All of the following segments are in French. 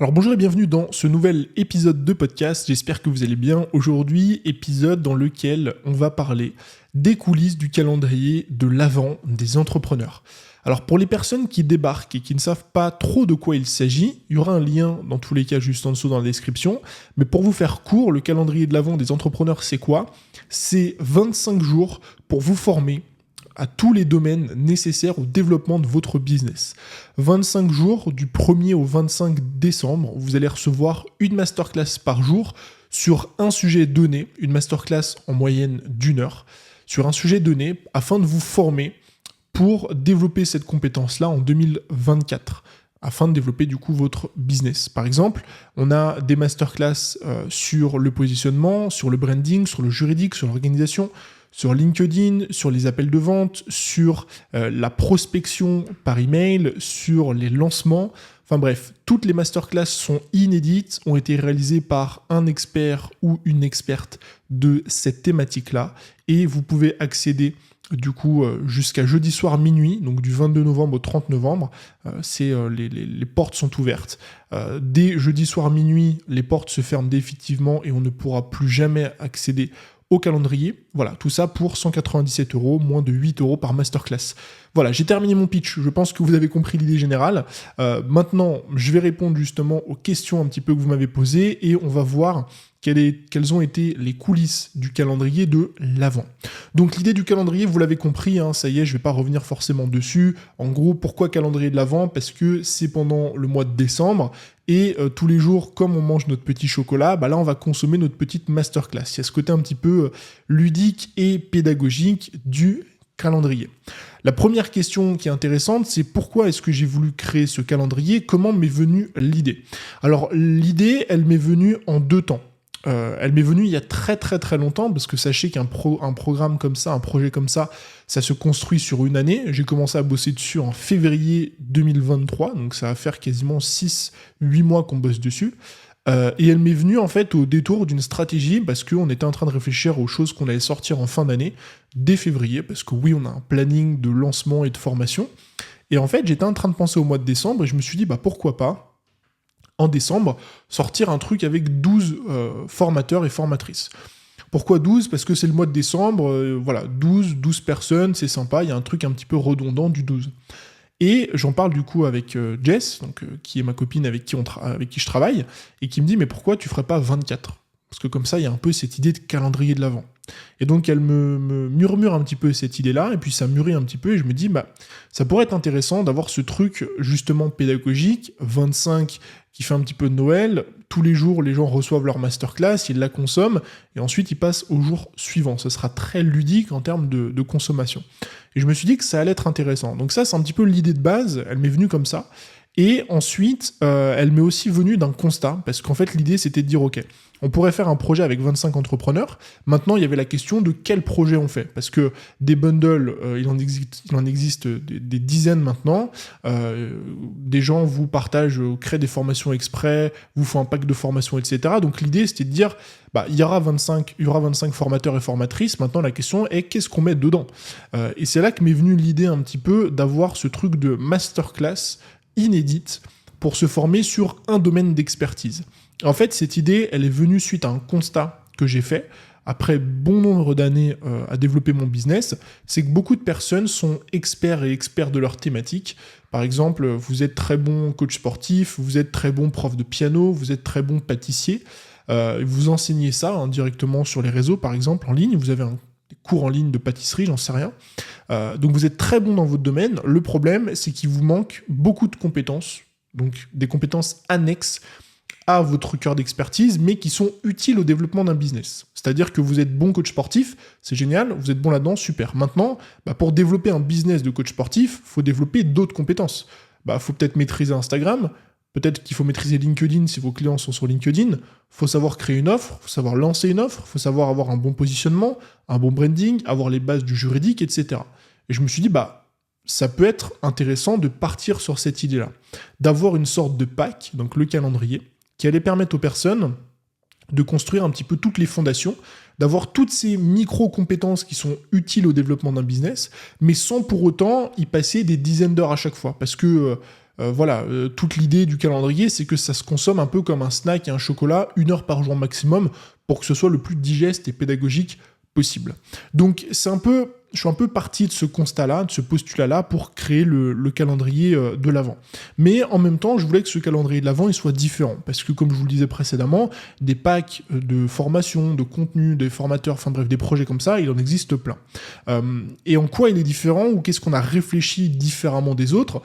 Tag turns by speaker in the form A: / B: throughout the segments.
A: Alors bonjour et bienvenue dans ce nouvel épisode de podcast, j'espère que vous allez bien. Aujourd'hui, épisode dans lequel on va parler des coulisses du calendrier de l'Avent des entrepreneurs. Alors pour les personnes qui débarquent et qui ne savent pas trop de quoi il s'agit, il y aura un lien dans tous les cas juste en dessous dans la description, mais pour vous faire court, le calendrier de l'Avent des entrepreneurs c'est quoi ? C'est 25 jours pour vous former à tous les domaines nécessaires au développement de votre business. 25 jours du 1er au 25 décembre, vous allez recevoir une masterclass par jour sur un sujet donné, une masterclass en moyenne d'1 heure, sur un sujet donné afin de vous former pour développer cette compétence-là en 2024. Afin de développer du coup votre business. Par exemple, on a des masterclass sur le positionnement, sur le branding, sur le juridique, sur l'organisation, sur LinkedIn, sur les appels de vente, sur la prospection par email, sur les lancements. Enfin bref, toutes les masterclass sont inédites, ont été réalisées par un expert ou une experte de cette thématique-là et vous pouvez accéder du coup jusqu'à jeudi soir minuit, donc du 22 novembre au 30 novembre, les portes sont ouvertes. Dès jeudi soir minuit, les portes se ferment définitivement et on ne pourra plus jamais accéder au calendrier. Voilà, tout ça pour 197 €, moins de 8 € par masterclass. Voilà, j'ai terminé mon pitch, je pense que vous avez compris l'idée générale. Maintenant, je vais répondre justement aux questions un petit peu que vous m'avez posées et on va voir quelles ont été les coulisses du calendrier de l'Avent. Donc l'idée du calendrier, vous l'avez compris, ça y est, je ne vais pas revenir forcément dessus. En gros, pourquoi calendrier de l'Avent ? Parce que c'est pendant le mois de décembre et tous les jours, comme on mange notre petit chocolat, là on va consommer notre petite masterclass. Il y a ce côté un petit peu ludique et pédagogique du calendrier. La première question qui est intéressante, c'est pourquoi est-ce que j'ai voulu créer ce calendrier ? Comment m'est venue l'idée ? Alors l'idée, elle m'est venue en 2 temps. Elle m'est venue il y a très très très longtemps, parce que sachez qu'un programme comme ça, un projet comme ça se construit sur une année. J'ai commencé à bosser dessus en février 2023, donc ça va faire quasiment 6-8 mois qu'on bosse dessus. Et elle m'est venue en fait au détour d'une stratégie, parce qu'on était en train de réfléchir aux choses qu'on allait sortir en fin d'année, dès février, parce que oui, on a un planning de lancement et de formation. Et en fait, j'étais en train de penser au mois de décembre, et je me suis dit, pourquoi pas en décembre, sortir un truc avec 12 formateurs et formatrices. Pourquoi 12 ? Parce que c'est le mois de décembre, 12 personnes, c'est sympa, il y a un truc un petit peu redondant du 12. Et j'en parle du coup avec Jess, qui est ma copine avec qui je travaille, et qui me dit « mais pourquoi tu ferais pas 24 ?» Parce que comme ça, il y a un peu cette idée de calendrier de l'Avent. Et donc elle me murmure un petit peu cette idée-là, et puis ça mûrit un petit peu, et je me dis, ça pourrait être intéressant d'avoir ce truc justement pédagogique, 25 qui fait un petit peu de Noël, tous les jours les gens reçoivent leur masterclass, ils la consomment, et ensuite ils passent au jour suivant. Ce sera très ludique en termes de consommation. Et je me suis dit que ça allait être intéressant. Donc ça, c'est un petit peu l'idée de base, elle m'est venue comme ça. Et ensuite, elle m'est aussi venue d'un constat, parce qu'en fait, l'idée, c'était de dire, ok, on pourrait faire un projet avec 25 entrepreneurs. Maintenant, il y avait la question de quel projet on fait. Parce que des bundles, il en existe des dizaines maintenant. Des gens vous partagent, créent des formations exprès, vous font un pack de formations, etc. Donc l'idée, c'était de dire, il y aura 25 formateurs et formatrices. Maintenant, la question est, qu'est-ce qu'on met dedans ? Et c'est là que m'est venue l'idée un petit peu d'avoir ce truc de masterclass inédite pour se former sur un domaine d'expertise. En fait, cette idée, elle est venue suite à un constat que j'ai fait après bon nombre d'années à développer mon business, c'est que beaucoup de personnes sont experts et experts de leur thématique. Par exemple, vous êtes très bon coach sportif, vous êtes très bon prof de piano, vous êtes très bon pâtissier, vous enseignez ça directement sur les réseaux, par exemple, en ligne, vous avez des cours en ligne de pâtisserie, j'en sais rien. Donc vous êtes très bon dans votre domaine. Le problème, c'est qu'il vous manque beaucoup de compétences, donc des compétences annexes à votre cœur d'expertise, mais qui sont utiles au développement d'un business. C'est-à-dire que vous êtes bon coach sportif, c'est génial, vous êtes bon là-dedans, super. Maintenant, pour développer un business de coach sportif, il faut développer d'autres compétences. Faut peut-être maîtriser Instagram, peut-être qu'il faut maîtriser LinkedIn si vos clients sont sur LinkedIn, il faut savoir créer une offre, il faut savoir lancer une offre, il faut savoir avoir un bon positionnement, un bon branding, avoir les bases du juridique, etc. Et je me suis dit, ça peut être intéressant de partir sur cette idée-là, d'avoir une sorte de pack, donc le calendrier, qui allait permettre aux personnes de construire un petit peu toutes les fondations, d'avoir toutes ces micro-compétences qui sont utiles au développement d'un business, mais sans pour autant y passer des dizaines d'heures à chaque fois. Parce que Toute l'idée du calendrier, c'est que ça se consomme un peu comme un snack et un chocolat, 1 heure par jour maximum, pour que ce soit le plus digeste et pédagogique possible. Donc je suis un peu parti de ce constat-là, de ce postulat-là, pour créer le calendrier de l'Avent. Mais en même temps, je voulais que ce calendrier de l'Avent il soit différent, parce que comme je vous le disais précédemment, des packs de formation, de contenu, des formateurs, enfin bref, des projets comme ça, il en existe plein. Et en quoi il est différent, ou qu'est-ce qu'on a réfléchi différemment des autres?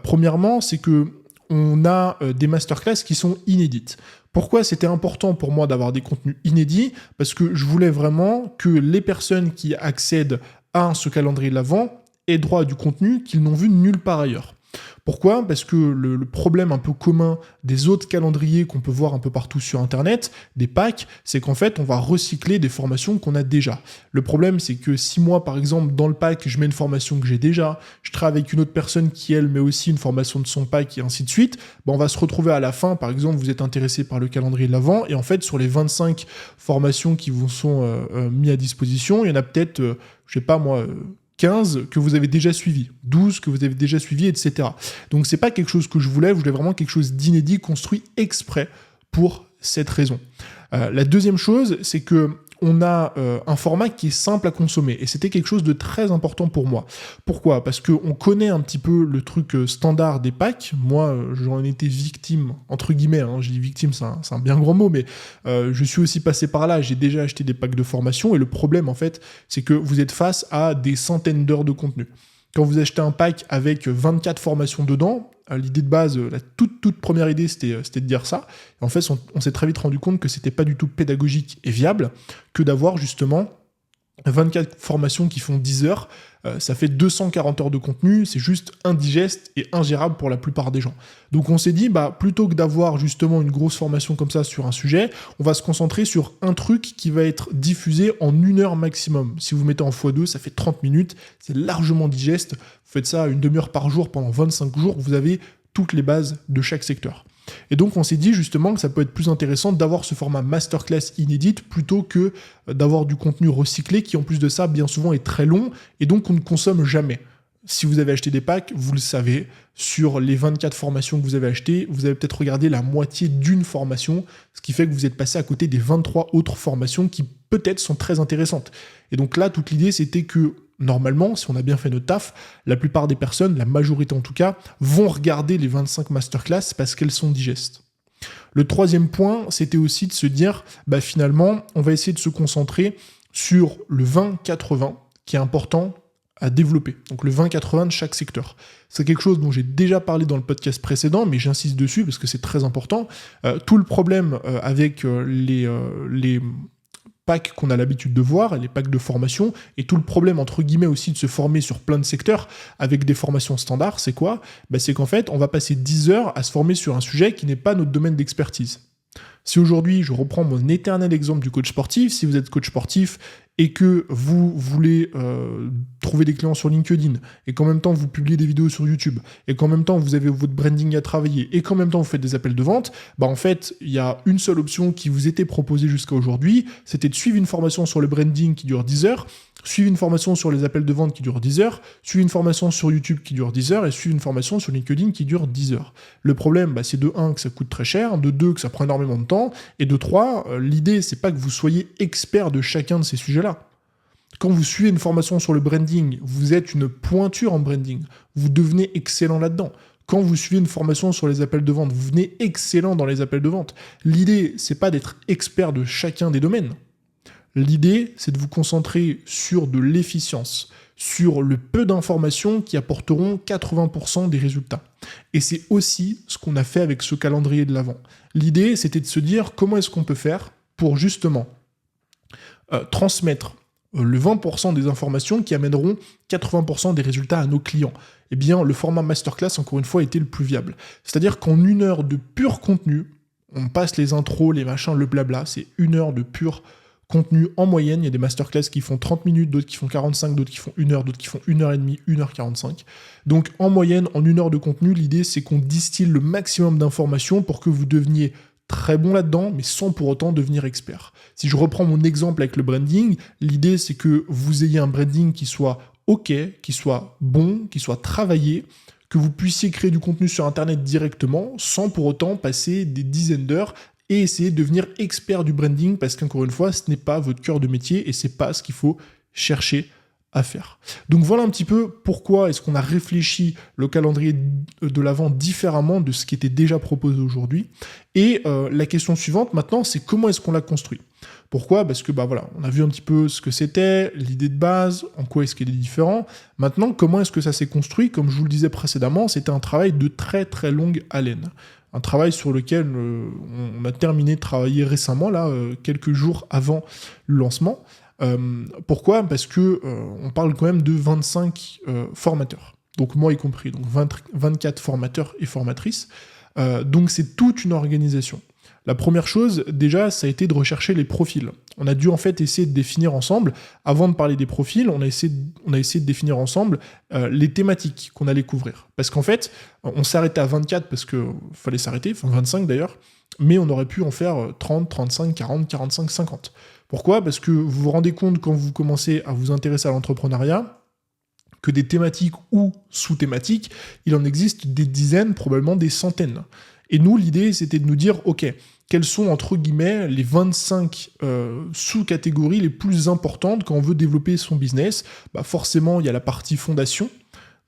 A: Premièrement, c'est que on a des masterclass qui sont inédites. Pourquoi c'était important pour moi d'avoir des contenus inédits? Parce que je voulais vraiment que les personnes qui accèdent à ce calendrier de l'Avent aient droit à du contenu qu'ils n'ont vu nulle part ailleurs. Pourquoi? Parce que le problème un peu commun des autres calendriers qu'on peut voir un peu partout sur Internet, des packs, c'est qu'en fait, on va recycler des formations qu'on a déjà. Le problème, c'est que si moi, par exemple, dans le pack, je mets une formation que j'ai déjà, je travaille avec une autre personne qui, elle, met aussi une formation de son pack et ainsi de suite, on va se retrouver à la fin, par exemple, vous êtes intéressé par le calendrier de l'Avent, et en fait, sur les 25 formations qui vous sont mises à disposition, il y en a peut-être, 15 que vous avez déjà suivi, 12 que vous avez déjà suivi, etc. Donc c'est pas quelque chose que je voulais vraiment quelque chose d'inédit, construit exprès pour cette raison. La deuxième chose, c'est que on a un format qui est simple à consommer, et c'était quelque chose de très important pour moi. Pourquoi? Parce qu'on connaît un petit peu le truc standard des packs. Moi, j'en ai été victime, entre guillemets, je dis victime, c'est un bien grand mot, mais je suis aussi passé par là, j'ai déjà acheté des packs de formation, et le problème, en fait, c'est que vous êtes face à des centaines d'heures de contenu. Quand vous achetez un pack avec 24 formations dedans, l'idée de base, la toute première idée, c'était de dire ça. Et en fait, on s'est très vite rendu compte que c'était pas du tout pédagogique et viable que d'avoir justement 24 formations qui font 10 heures, ça fait 240 heures de contenu, c'est juste indigeste et ingérable pour la plupart des gens. Donc on s'est dit, plutôt que d'avoir justement une grosse formation comme ça sur un sujet, on va se concentrer sur un truc qui va être diffusé en 1 heure maximum. Si vous mettez en x2, ça fait 30 minutes, c'est largement digeste. Vous faites ça 1 demi-heure par jour pendant 25 jours, vous avez toutes les bases de chaque secteur. Et donc on s'est dit justement que ça peut être plus intéressant d'avoir ce format masterclass inédite plutôt que d'avoir du contenu recyclé qui en plus de ça bien souvent est très long et donc on ne consomme jamais. Si vous avez acheté des packs, vous le savez, sur les 24 formations que vous avez achetées, vous avez peut-être regardé la moitié d'une formation, ce qui fait que vous êtes passé à côté des 23 autres formations qui peut-être sont très intéressantes. Et donc là, toute l'idée c'était que normalement, si on a bien fait notre taf, la plupart des personnes, la majorité en tout cas, vont regarder les 25 masterclass parce qu'elles sont digestes. Le troisième point, c'était aussi de se dire, finalement, on va essayer de se concentrer sur le 20-80, qui est important à développer. Donc le 20-80 de chaque secteur. C'est quelque chose dont j'ai déjà parlé dans le podcast précédent, mais j'insiste dessus parce que c'est très important. Tout le problème avec les packs qu'on a l'habitude de voir, les packs de formation, et tout le problème entre guillemets aussi de se former sur plein de secteurs avec des formations standards, c'est quoi? C'est qu'en fait, on va passer 10 heures à se former sur un sujet qui n'est pas notre domaine d'expertise. Si aujourd'hui, je reprends mon éternel exemple du coach sportif, si vous êtes coach sportif et que vous voulez trouver des clients sur LinkedIn, et qu'en même temps vous publiez des vidéos sur YouTube, et qu'en même temps vous avez votre branding à travailler, et qu'en même temps vous faites des appels de vente, en fait, il y a une seule option qui vous était proposée jusqu'à aujourd'hui, c'était de suivre une formation sur le branding qui dure 10 heures, suivre une formation sur les appels de vente qui dure 10 heures, suivre une formation sur YouTube qui dure 10 heures, et suivre une formation sur LinkedIn qui dure 10 heures. Le problème, c'est de 1, que ça coûte très cher, de 2, que ça prend énormément de temps, et de 3, l'idée, c'est pas que vous soyez expert de chacun de ces sujets-là. Quand vous suivez une formation sur le branding, vous êtes une pointure en branding. Vous devenez excellent là-dedans. Quand vous suivez une formation sur les appels de vente, vous devenez excellent dans les appels de vente. L'idée, c'est pas d'être expert de chacun des domaines. L'idée, c'est de vous concentrer sur de l'efficience, sur le peu d'informations qui apporteront 80% des résultats. Et c'est aussi ce qu'on a fait avec ce calendrier de l'Avent. L'idée, c'était de se dire comment est-ce qu'on peut faire pour justement transmettre le 20% des informations qui amèneront 80% des résultats à nos clients. Eh bien, le format masterclass, encore une fois, était le plus viable. C'est-à-dire qu'en 1 heure de pur contenu, on passe les intros, les machins, le blabla, c'est 1 heure de pur contenu en moyenne. Il y a des masterclass qui font 30 minutes, d'autres qui font 45, d'autres qui font 1 heure, d'autres qui font 1 heure et demie, 1h45. Donc en moyenne, en 1 heure de contenu, l'idée c'est qu'on distille le maximum d'informations pour que vous deveniez très bon là-dedans, mais sans pour autant devenir expert. Si je reprends mon exemple avec le branding, l'idée c'est que vous ayez un branding qui soit OK, qui soit bon, qui soit travaillé, que vous puissiez créer du contenu sur Internet directement, sans pour autant passer des dizaines d'heures et essayer de devenir expert du branding, parce qu'encore une fois, ce n'est pas votre cœur de métier et c'est pas ce qu'il faut chercher à faire. Donc voilà un petit peu pourquoi est-ce qu'on a réfléchi le calendrier de l'Avent différemment de ce qui était déjà proposé aujourd'hui. Et la question suivante maintenant, c'est comment est-ce qu'on l'a construit. Pourquoi ? Parce que on a vu un petit peu ce que c'était, l'idée de base, en quoi est-ce qu'il est différent. Maintenant, comment est-ce que ça s'est construit ? Comme je vous le disais précédemment, c'était un travail de très très longue haleine. Un travail sur lequel on a terminé de travailler récemment, quelques jours avant le lancement. Pourquoi ? Parce que on parle quand même de 25 formateurs, donc moi y compris, donc 24 formateurs et formatrices. Donc c'est toute une organisation. La première chose, déjà, ça a été de rechercher les profils. On a dû en fait essayer de définir ensemble, avant de parler des profils, on a essayé de définir ensemble les thématiques qu'on allait couvrir. Parce qu'en fait, on s'est arrêté à 24 parce qu'il fallait s'arrêter, enfin 25 d'ailleurs, mais on aurait pu en faire 30, 35, 40, 45, 50. Pourquoi ? Parce que vous vous rendez compte quand vous commencez à vous intéresser à l'entrepreneuriat, que des thématiques ou sous-thématiques, il en existe des dizaines, probablement des centaines. Et nous, l'idée, c'était de nous dire, ok, quelles sont, entre guillemets, les 25 sous-catégories les plus importantes quand on veut développer son business ? Forcément, il y a la partie fondation.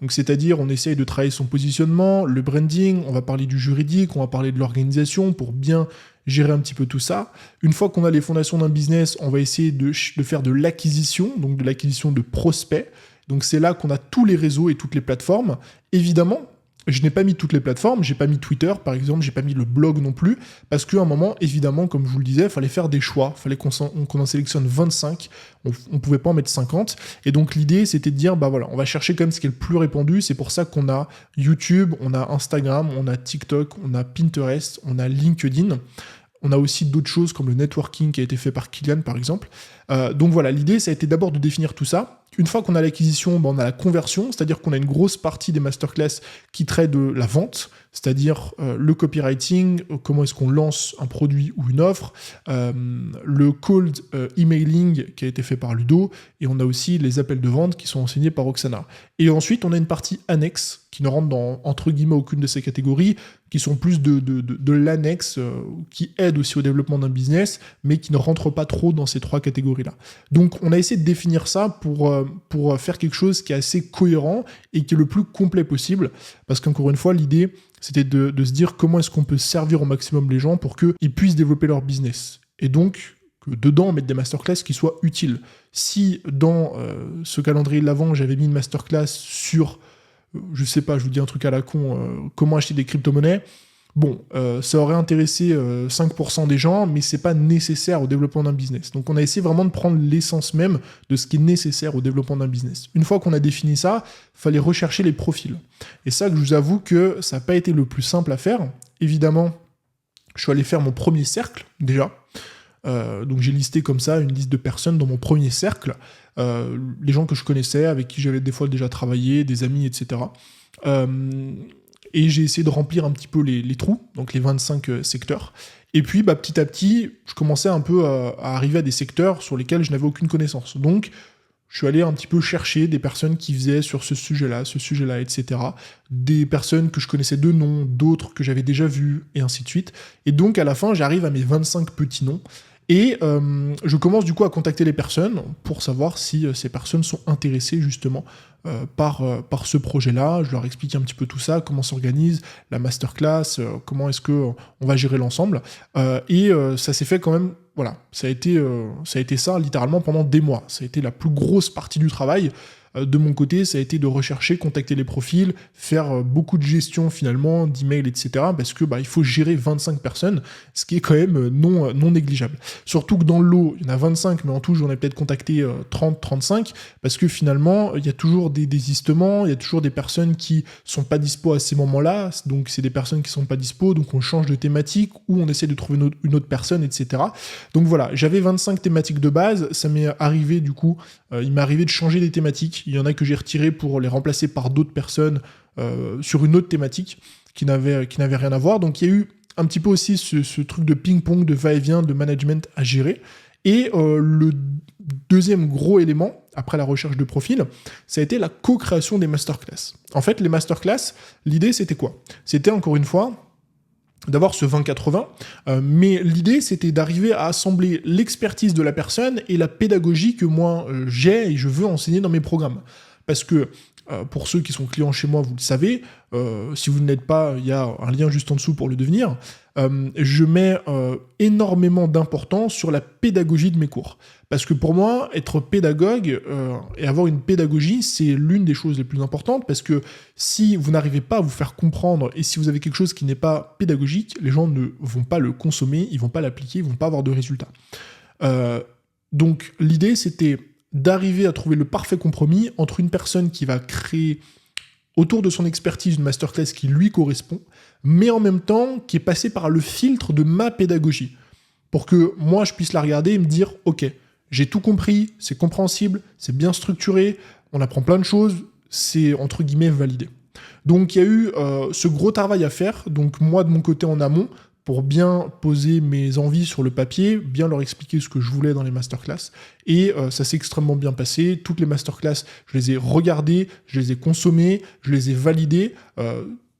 A: Donc, c'est-à-dire, on essaye de travailler son positionnement, le branding, on va parler du juridique, on va parler de l'organisation pour bien gérer un petit peu tout ça. Une fois qu'on a les fondations d'un business, on va essayer de faire de l'acquisition, donc de l'acquisition de prospects. Donc, c'est là qu'on a tous les réseaux et toutes les plateformes. Évidemment, je n'ai pas mis toutes les plateformes, j'ai pas mis Twitter par exemple, j'ai pas mis le blog non plus, parce qu'à un moment, évidemment, comme je vous le disais, il fallait faire des choix, il fallait qu'on en sélectionne 25, on pouvait pas en mettre 50, et donc l'idée c'était de dire, on va chercher quand même ce qui est le plus répandu, c'est pour ça qu'on a YouTube, on a Instagram, on a TikTok, on a Pinterest, on a LinkedIn. On a aussi d'autres choses comme le networking qui a été fait par Kylian par exemple. Donc voilà, l'idée ça a été d'abord de définir tout ça. Une fois qu'on a l'acquisition, on a la conversion, c'est-à-dire qu'on a une grosse partie des masterclass qui traite de la vente, c'est-à-dire le copywriting, comment est-ce qu'on lance un produit ou une offre, le cold emailing qui a été fait par Ludo, et on a aussi les appels de vente qui sont enseignés par Oksana. Et ensuite, on a une partie annexe qui ne rentre dans, entre guillemets, aucune de ces catégories, qui sont plus de l'annexe, qui aide aussi au développement d'un business, mais qui ne rentrent pas trop dans ces trois catégories-là. Donc, on a essayé de définir ça pour faire quelque chose qui est assez cohérent et qui est le plus complet possible, parce qu'encore une fois, l'idée, c'était de se dire comment est-ce qu'on peut servir au maximum les gens pour qu'ils puissent développer leur business. Et donc, que dedans, mettre des masterclass qui soient utiles. Si dans ce calendrier de l'Avent, j'avais mis une masterclass sur, je sais pas, je vous dis un truc à la con, comment acheter des crypto-monnaies, ça aurait intéressé 5% des gens, mais c'est pas nécessaire au développement d'un business. Donc on a essayé vraiment de prendre l'essence même de ce qui est nécessaire au développement d'un business. Une fois qu'on a défini ça, il fallait rechercher les profils. Et ça, je vous avoue que ça n'a pas été le plus simple à faire. Évidemment, je suis allé faire mon premier cercle, déjà. Donc j'ai listé comme ça une liste de personnes dans mon premier cercle, les gens que je connaissais, avec qui j'avais des fois déjà travaillé, des amis, etc. Et j'ai essayé de remplir un petit peu les trous, donc les 25 secteurs. Et puis, petit à petit, je commençais un peu à arriver à des secteurs sur lesquels je n'avais aucune connaissance. Donc, je suis allé un petit peu chercher des personnes qui faisaient sur ce sujet-là, etc. Des personnes que je connaissais de nom, d'autres que j'avais déjà vues, et ainsi de suite. Et donc, à la fin, j'arrive à mes 25 petits noms. Et je commence du coup à contacter les personnes pour savoir si ces personnes sont intéressées justement par ce projet-là. Je leur explique un petit peu tout ça, comment s'organise la masterclass, comment est-ce qu'on va gérer l'ensemble. Et ça s'est fait quand même, voilà, ça a été ça littéralement pendant des mois. Ça a été la plus grosse partie du travail. De mon côté, ça a été de rechercher, contacter les profils, faire beaucoup de gestion finalement, d'emails, etc. Parce que il faut gérer 25 personnes, ce qui est quand même non négligeable. Surtout que dans le lot, il y en a 25, mais en tout, j'en ai peut-être contacté 30, 35, parce que finalement, il y a toujours des désistements, il y a toujours des personnes qui sont pas dispo à ces moments-là, donc c'est des personnes qui sont pas dispo, donc on change de thématique, ou on essaie de trouver une autre personne, etc. Donc voilà, j'avais 25 thématiques de base, ça m'est arrivé du coup, il m'est arrivé de changer des thématiques. Il y en a que j'ai retirés pour les remplacer par d'autres personnes sur une autre thématique qui n'avait rien à voir. Donc il y a eu un petit peu aussi ce truc de ping-pong, de va-et-vient, de management à gérer. Et le deuxième gros élément, après la recherche de profil, ça a été la co-création des masterclass. En fait, les masterclass, l'idée c'était quoi ? C'était encore une fois d'avoir ce 20-80, mais l'idée c'était d'arriver à assembler l'expertise de la personne et la pédagogie que moi j'ai et je veux enseigner dans mes programmes. Parce que pour ceux qui sont clients chez moi, vous le savez, si vous ne l'êtes pas, il y a un lien juste en dessous pour le devenir, je mets énormément d'importance sur la pédagogie de mes cours. Parce que pour moi, être pédagogue et avoir une pédagogie, c'est l'une des choses les plus importantes, parce que si vous n'arrivez pas à vous faire comprendre, et si vous avez quelque chose qui n'est pas pédagogique, les gens ne vont pas le consommer, ils vont pas l'appliquer, ils vont pas avoir de résultats. Donc l'idée, c'était d'arriver à trouver le parfait compromis entre une personne qui va créer autour de son expertise une masterclass qui lui correspond, mais en même temps qui est passée par le filtre de ma pédagogie, pour que moi je puisse la regarder et me dire « Ok, j'ai tout compris, c'est compréhensible, c'est bien structuré, on apprend plein de choses, c'est entre guillemets validé ». Donc il y a eu ce gros travail à faire, donc moi de mon côté en amont, pour bien poser mes envies sur le papier, bien leur expliquer ce que je voulais dans les masterclass. Et ça s'est extrêmement bien passé. Toutes les masterclass, je les ai regardées, je les ai consommées, je les ai validées.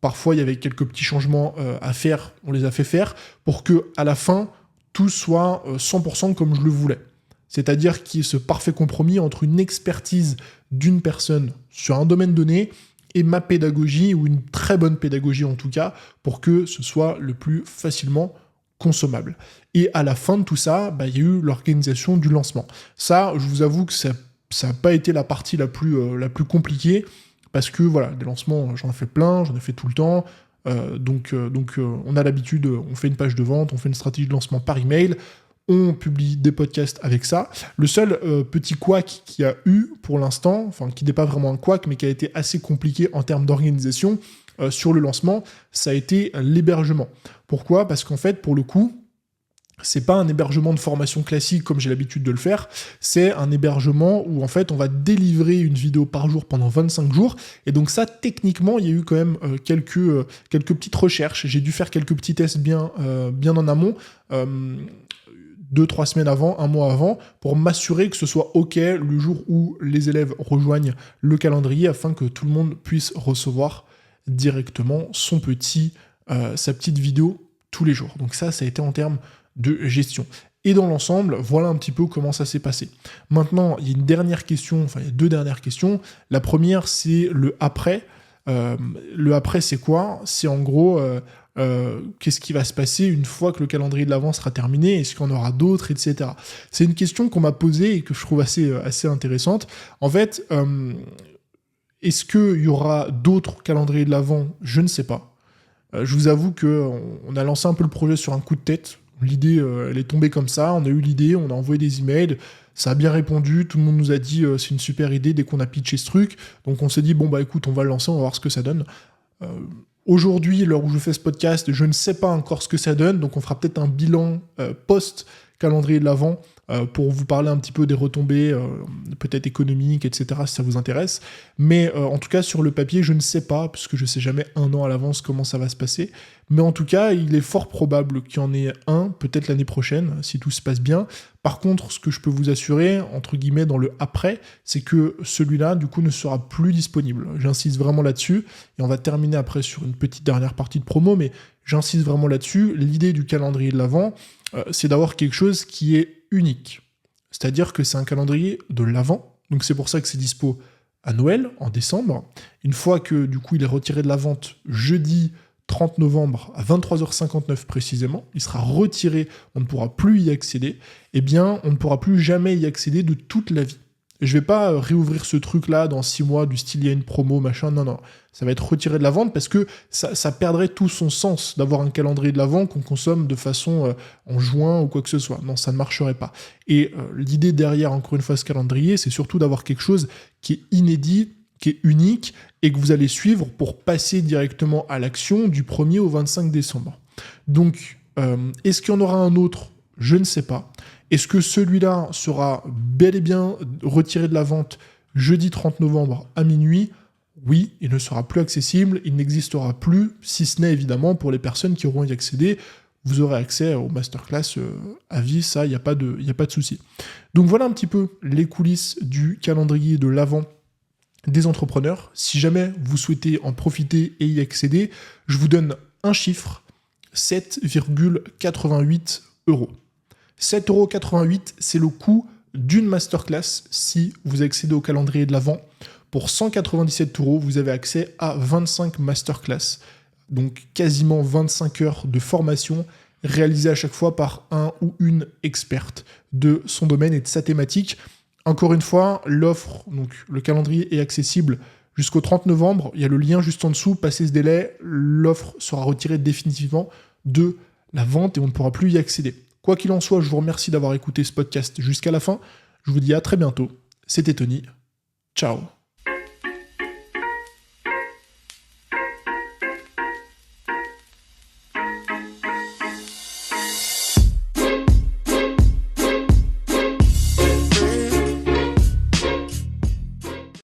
A: Parfois, il y avait quelques petits changements à faire, on les a fait faire, pour que à la fin, tout soit 100% comme je le voulais. C'est-à-dire qu'il y ait ce parfait compromis entre une expertise d'une personne sur un domaine donné et ma pédagogie, ou une très bonne pédagogie en tout cas, pour que ce soit le plus facilement consommable. Et à la fin de tout ça, il y a eu l'organisation du lancement. Ça, je vous avoue que ça n'a pas été la partie la plus compliquée, parce que voilà, des lancements, j'en ai fait plein, j'en ai fait tout le temps, donc on a l'habitude, on fait une page de vente, on fait une stratégie de lancement par email, on publie des podcasts avec ça. Le seul petit couac qu'il y a eu pour l'instant, enfin qui n'est pas vraiment un couac, mais qui a été assez compliqué en termes d'organisation sur le lancement, ça a été l'hébergement. Pourquoi ? Parce qu'en fait, pour le coup, c'est pas un hébergement de formation classique comme j'ai l'habitude de le faire, c'est un hébergement où en fait on va délivrer une vidéo par jour pendant 25 jours, et donc ça techniquement il y a eu quand même quelques petites recherches, j'ai dû faire quelques petits tests bien en amont, 2-3 semaines avant, un mois avant, pour m'assurer que ce soit OK le jour où les élèves rejoignent le calendrier, afin que tout le monde puisse recevoir directement sa petite vidéo tous les jours. Donc ça a été en termes de gestion. Et dans l'ensemble, voilà un petit peu comment ça s'est passé. Maintenant, il y a il y a 2 dernières questions. La première, c'est le après. Le après, c'est quoi ? C'est en gros... qu'est-ce qui va se passer une fois que le calendrier de l'Avent sera terminé ? Est-ce qu'il y en aura d'autres, etc. C'est une question qu'on m'a posée et que je trouve assez intéressante. En fait, est-ce qu'il y aura d'autres calendriers de l'Avent ? Je ne sais pas. Je vous avoue qu'on a lancé un peu le projet sur un coup de tête. L'idée, elle est tombée comme ça. On a eu l'idée, on a envoyé des emails. Ça a bien répondu. Tout le monde nous a dit c'est une super idée dès qu'on a pitché ce truc. Donc on s'est dit écoute, on va le lancer, on va voir ce que ça donne. Aujourd'hui, l'heure où je fais ce podcast, je ne sais pas encore ce que ça donne, donc on fera peut-être un bilan post-calendrier de l'Avent pour vous parler un petit peu des retombées, peut-être économiques, etc., si ça vous intéresse. Mais en tout cas, sur le papier, je ne sais pas, puisque je ne sais jamais un an à l'avance comment ça va se passer. Mais en tout cas, il est fort probable qu'il y en ait un, peut-être l'année prochaine, si tout se passe bien. Par contre, ce que je peux vous assurer, entre guillemets, dans le après, c'est que celui-là, du coup, ne sera plus disponible. J'insiste vraiment là-dessus, et on va terminer après sur une petite dernière partie de promo, mais j'insiste vraiment là-dessus. L'idée du calendrier de l'Avent, c'est d'avoir quelque chose qui est unique. C'est-à-dire que c'est un calendrier de l'Avent, donc c'est pour ça que c'est dispo à Noël, en décembre. Une fois que, du coup, il est retiré de la vente jeudi 30 novembre à 23h59 précisément, il sera retiré, on ne pourra plus y accéder, eh bien, on ne pourra plus jamais y accéder de toute la vie. Je vais pas réouvrir ce truc-là dans 6 mois, du style il y a une promo, machin, non. Ça va être retiré de la vente parce que ça perdrait tout son sens d'avoir un calendrier de l'Avent qu'on consomme de façon en juin ou quoi que ce soit. Non, ça ne marcherait pas. Et l'idée derrière, encore une fois, ce calendrier, c'est surtout d'avoir quelque chose qui est inédit, qui est unique, et que vous allez suivre pour passer directement à l'action du 1er au 25 décembre. Donc, est-ce qu'il y en aura un autre ? Je ne sais pas. Est-ce que celui-là sera bel et bien retiré de la vente jeudi 30 novembre à minuit ? Oui, il ne sera plus accessible, il n'existera plus, si ce n'est évidemment pour les personnes qui auront y accédé vous aurez accès aux masterclass à vie, ça, il n'y a pas de souci. Donc voilà un petit peu les coulisses du calendrier de l'Avent des entrepreneurs. Si jamais vous souhaitez en profiter et y accéder, je vous donne un chiffre, 7,88 €. 7,88 €, c'est le coût d'une masterclass si vous accédez au calendrier de l'Avent. Pour 197 €, vous avez accès à 25 masterclass, donc quasiment 25 heures de formation réalisée à chaque fois par un ou une experte de son domaine et de sa thématique. Encore une fois, l'offre, donc le calendrier est accessible jusqu'au 30 novembre. Il y a le lien juste en dessous. Passé ce délai, l'offre sera retirée définitivement de la vente et on ne pourra plus y accéder. Quoi qu'il en soit, je vous remercie d'avoir écouté ce podcast jusqu'à la fin. Je vous dis à très bientôt. C'était Tony. Ciao.